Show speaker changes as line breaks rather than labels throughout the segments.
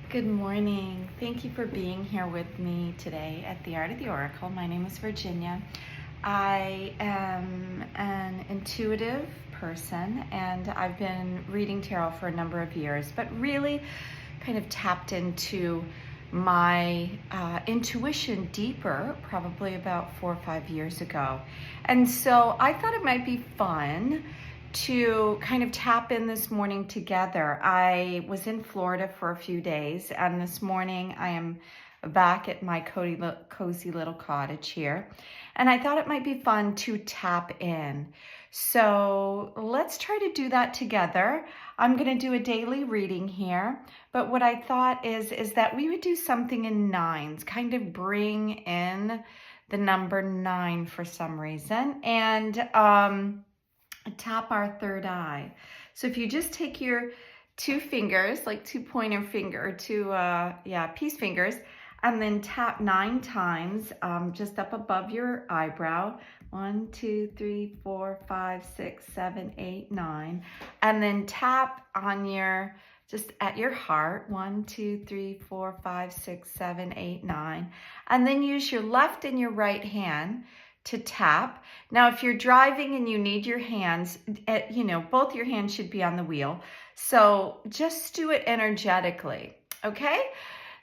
Good morning. Thank you for being here with me today at the Art of the Oracle. My name is Virginia. I am an intuitive person and I've been reading tarot for a number of years, but really kind of tapped into my intuition deeper probably about 4 or 5 years ago. And so I thought it might be fun to kind of tap in this morning together. I was in Florida for a few days, and this morning I am back at my cozy little cottage here, and I thought it might be fun to tap in. So let's try to do that together. I'm going to do a daily reading here, but what I thought is that we would do something in nines, kind of bring in the number 9 for some reason, and tap our third eye. So if you just take your 2 fingers, like 2 pointer finger, or 2 peace fingers, and then tap 9 times just up above your eyebrow. 1, 2, 3, 4, 5, 6, 7, 8, 9. And then tap on just at your heart. 1, 2, 3, 4, 5, 6, 7, 8, 9. And then use your left and your right hand to tap. Now, if you're driving and you need your hands, both your hands should be on the wheel. So just do it energetically, okay?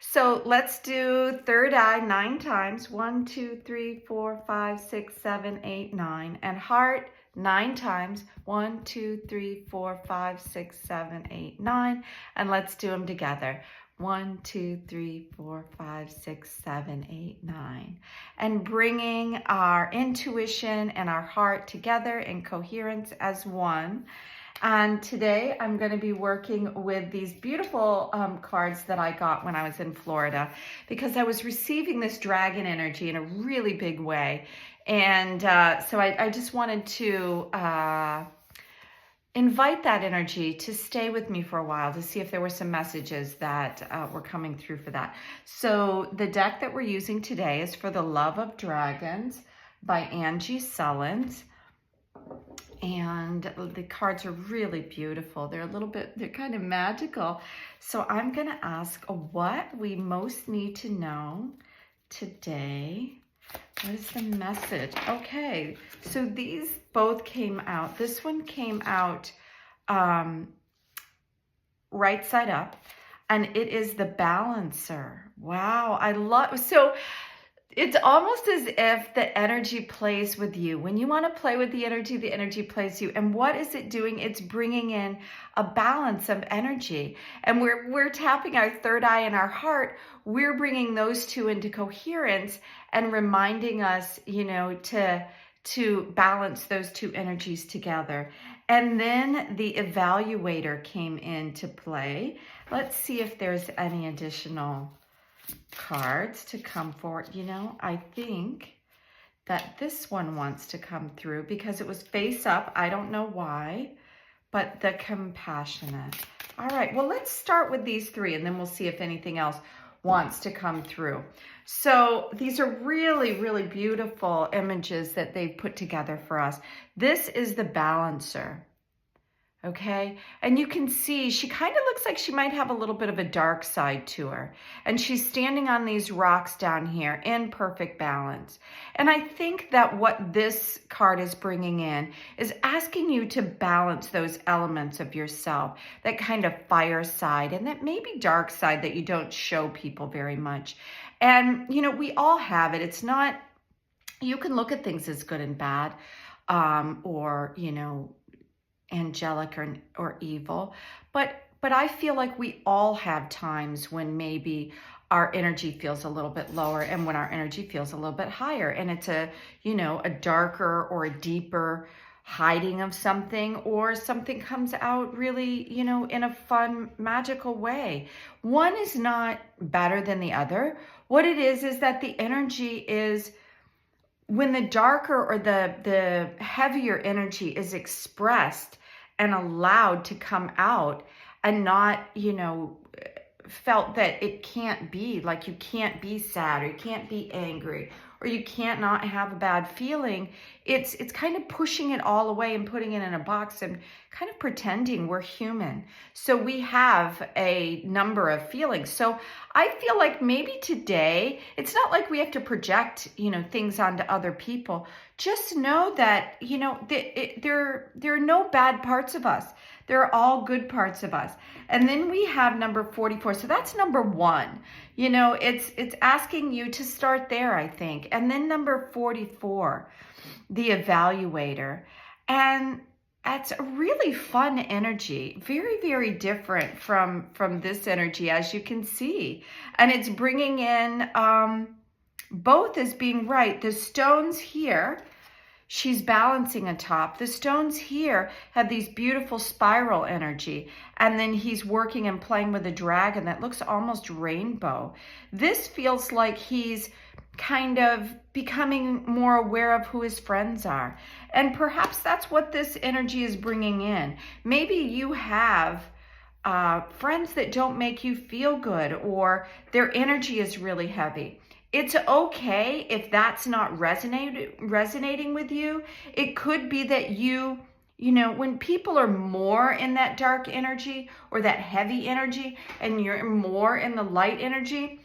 So let's do third eye 9 times. 1, 2, 3, 4, 5, 6, 7, 8, 9. And heart 9 times. 1, 2, 3, 4, 5, 6, 7, 8, 9. And let's do them together. 1, 2, 3, 4, 5, 6, 7, 8, 9. And bringing our intuition and our heart together in coherence as one. And today I'm going to be working with these beautiful cards that I got when I was in Florida, because I was receiving this dragon energy in a really big way. And so I just wanted to invite that energy to stay with me for a while to see if there were some messages that were coming through for that. So the deck that we're using today is for The Love of Dragons by Angi Sullins. And the cards are really beautiful. They're kind of magical. So I'm going to ask what we most need to know today. What is the message? Okay, so these both came out. This one came out right side up, and it is the Balancer. Wow, I love, so it's almost as if the energy plays with you. When you want to play with the energy plays you. And what is it doing? It's bringing in a balance of energy. And we're tapping our third eye and our heart. We're bringing those two into coherence and reminding us, to balance those two energies together. And then the evaluator came into play. Let's see if there's any additional cards to come forward. I think that this one wants to come through because it was face up. I don't know why, but the Compassionate. All right, well, let's start with these 3 and then we'll see if anything else wants to come through. So these are really, really beautiful images that they've put together for us. This is the Balancer. Okay, and you can see she kind of looks like she might have a little bit of a dark side to her. And she's standing on these rocks down here in perfect balance. And I think that what this card is bringing in is asking you to balance those elements of yourself, that kind of fire side and that maybe dark side that you don't show people very much. And, we all have it. It's not, you can look at things as good and bad, or, angelic or evil, but I feel like we all have times when maybe our energy feels a little bit lower and when our energy feels a little bit higher, and it's a darker or a deeper hiding of something, or something comes out really in a fun, magical way. One is not better than the other. What it is that the energy is, when the darker or the heavier energy is expressed and allowed to come out and not, felt that it can't be, like you can't be sad or you can't be angry or you can't not have a bad feeling, it's kind of pushing it all away and putting it in a box and kind of pretending we're human. So we have a number of feelings. So I feel like maybe today, it's not like we have to project, things onto other people. Just know that, there are no bad parts of us. There are all good parts of us. And then we have number 44. So that's number 1. It's asking you to start there, I think. And then number 44, the evaluator. And it's a really fun energy, very, very different from this energy, as you can see. And it's bringing in both as being right. The stones here, she's balancing atop. The stones here have these beautiful spiral energy. And then he's working and playing with a dragon that looks almost rainbow. This feels like he's kind of becoming more aware of who his friends are. And perhaps that's what this energy is bringing in. Maybe you have friends that don't make you feel good, or their energy is really heavy. It's okay if that's not resonating with you. It could be that when people are more in that dark energy or that heavy energy and you're more in the light energy,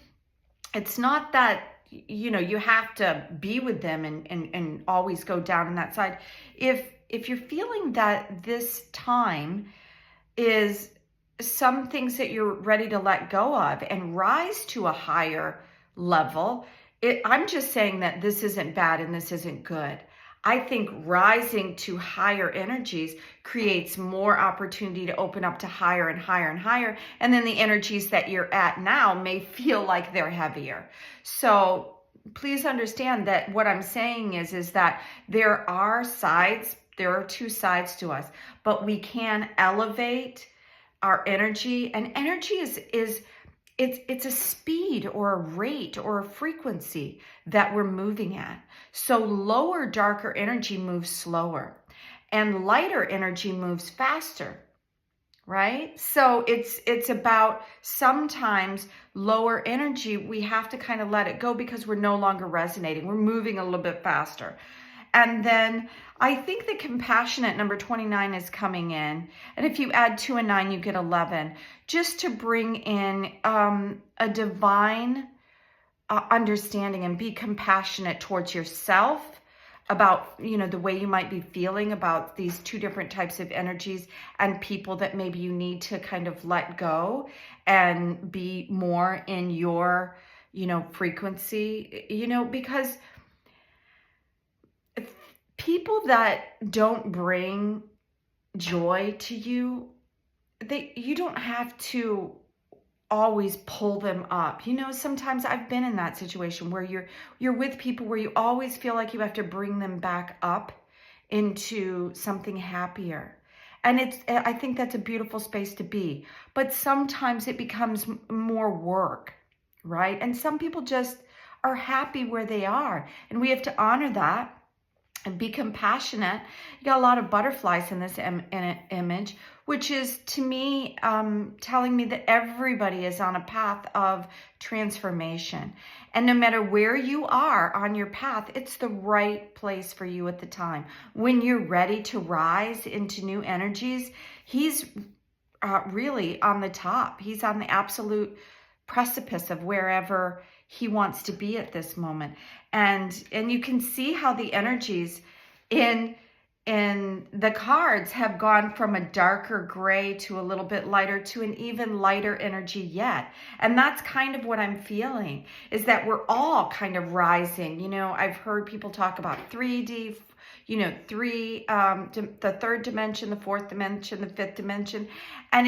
it's not that you have to be with them and always go down on that side. If you're feeling that this time is some things that you're ready to let go of and rise to a higher level, I'm just saying that this isn't bad and this isn't good. I think rising to higher energies creates more opportunity to open up to higher and higher and higher. And then the energies that you're at now may feel like they're heavier. So please understand that what I'm saying is that there are two sides to us, but we can elevate our energy. And energy it's a speed or a rate or a frequency that we're moving at. So lower, darker energy moves slower and lighter energy moves faster, right? So it's about sometimes lower energy, we have to kind of let it go because we're no longer resonating. We're moving a little bit faster. And then I think the compassionate number 29 is coming in. And if you add 2 and 9, you get 11. Just to bring in a divine understanding and be compassionate towards yourself about, the way you might be feeling about these two different types of energies and people that maybe you need to kind of let go and be more in your, frequency, because people that don't bring joy to you, you don't have to always pull them up. Sometimes I've been in that situation where you're with people where you always feel like you have to bring them back up into something happier. And I think that's a beautiful space to be. But sometimes it becomes more work, right? And some people just are happy where they are. And we have to honor that and be compassionate. You got a lot of butterflies in this image, which is, to me, telling me that everybody is on a path of transformation. And no matter where you are on your path, it's the right place for you at the time. When you're ready to rise into new energies, he's really on the top. He's on the absolute precipice of wherever he wants to be at this moment. And you can see how the energies in the cards have gone from a darker gray to a little bit lighter to an even lighter energy yet. And that's kind of what I'm feeling, is that we're all kind of rising. I've heard people talk about 3D, the third dimension, the fourth dimension, the fifth dimension. And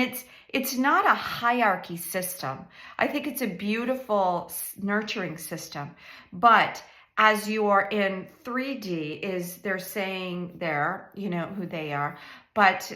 it's not a hierarchy system. I think it's a beautiful nurturing system. But as you are in 3D, they're saying there, who they are, but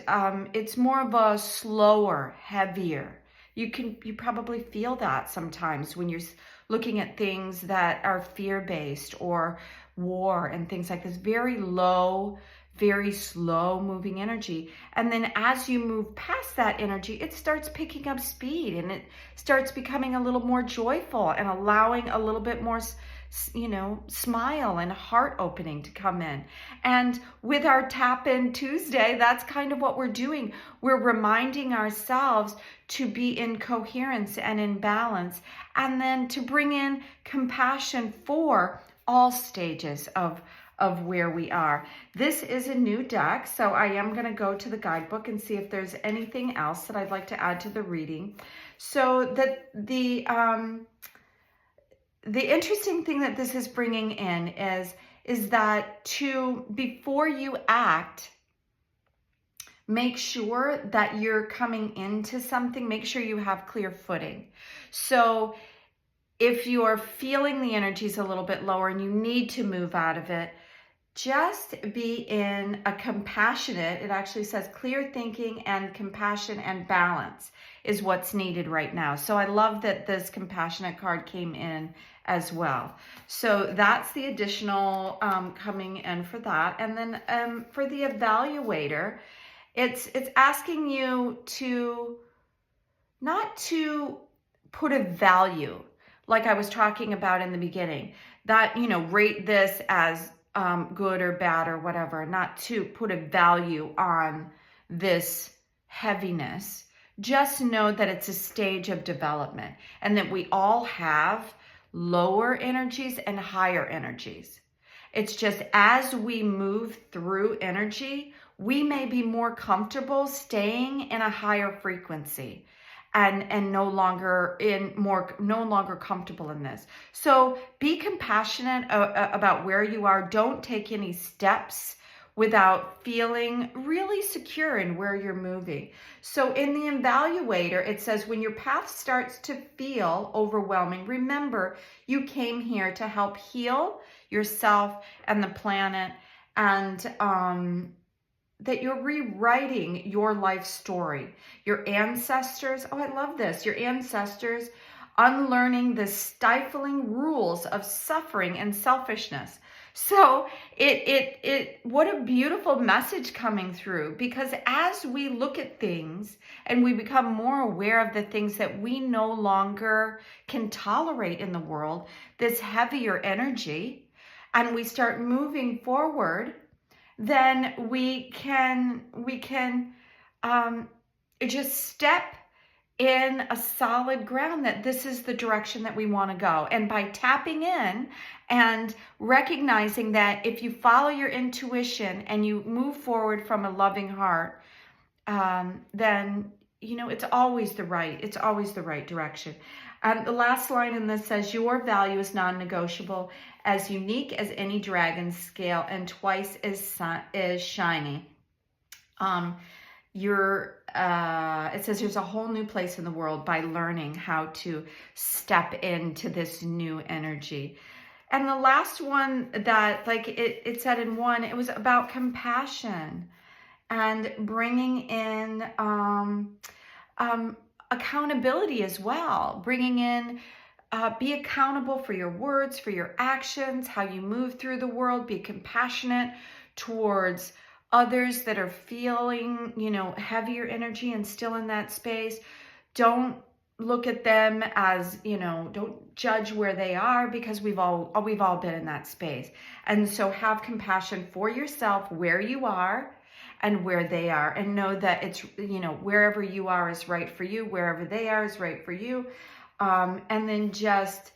it's more of a slower, heavier. You probably feel that sometimes when you're looking at things that are fear-based or war and things like this. Very low, very slow moving energy. And then as you move past that energy, it starts picking up speed and it starts becoming a little more joyful and allowing a little bit more smile and heart opening to come in. And with our Tap In Tuesday, that's kind of what we're doing. We're reminding ourselves to be in coherence and in balance, and then to bring in compassion for all stages of where we are. This is a new deck, so I am going to go to the guidebook and see if there's anything else that I'd like to add to the reading. So that the interesting thing that this is bringing in is that before you act, make sure that you're coming into something, make sure you have clear footing. So if you're feeling the energy's a little bit lower and you need to move out of it, just be in a compassionate, it actually says clear thinking and compassion and balance is what's needed right now. So I love that this compassionate card came in as well. So that's the additional coming in for that. And then for the evaluator, it's asking you to not to put a value, like I was talking about in the beginning, that, rate this as good or bad or whatever, not to put a value on this heaviness. Just know that it's a stage of development and that we all have lower energies and higher energies. It's just as we move through energy, we may be more comfortable staying in a higher frequency and no longer comfortable in this. So be compassionate about where you are. Don't take any steps without feeling really secure in where you're moving. So in the evaluator, it says when your path starts to feel overwhelming, remember you came here to help heal yourself and the planet, and that you're rewriting your life story. Your ancestors, oh, I love this. Your ancestors unlearning the stifling rules of suffering and selfishness. So what a beautiful message coming through, because as we look at things and we become more aware of the things that we no longer can tolerate in the world, this heavier energy, and we start moving forward, then we can just step in a solid ground that this is the direction that we want to go. And by tapping in and recognizing that if you follow your intuition and you move forward from a loving heart, then it's always the right direction. The last line in this says, your value is non-negotiable, as unique as any dragon's scale and twice as shiny. It says there's a whole new place in the world by learning how to step into this new energy. And the last one that, it said in one, it was about compassion and bringing in accountability as well, bringing in be accountable for your words, for your actions, how you move through the world. Be compassionate towards others that are feeling, heavier energy and still in that space. Don't look at them as, don't judge where they are, because we've all been in that space. And so have compassion for yourself where you are and where they are, and know that it's, wherever you are is right for you, wherever they are is right for you. And then just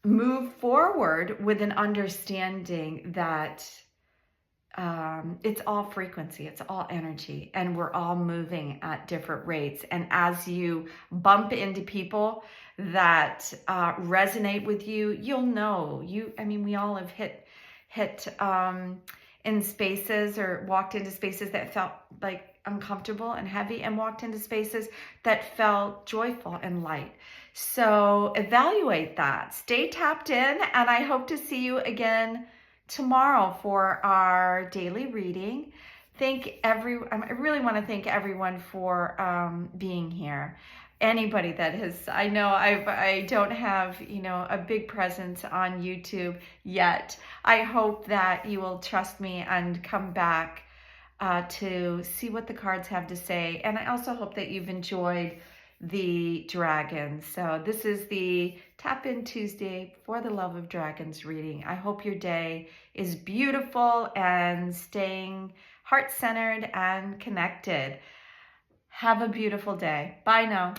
move forward with an understanding that it's all frequency, it's all energy, and we're all moving at different rates. And as you bump into people that resonate with you, you'll know. We all have hit in spaces or walked into spaces that felt like uncomfortable and heavy, and walked into spaces that felt joyful and light. So evaluate that. Stay tapped in, and I hope to see you again tomorrow for our daily reading. I really want to thank everyone for being here. Anybody that has, I know I don't have, a big presence on YouTube yet. I hope that you will trust me and come back to see what the cards have to say. And I also hope that you've enjoyed the dragons. So this is the Tap In Tuesday for the Love of Dragons reading. I hope your day is beautiful and staying heart-centered and connected. Have a beautiful day. Bye now.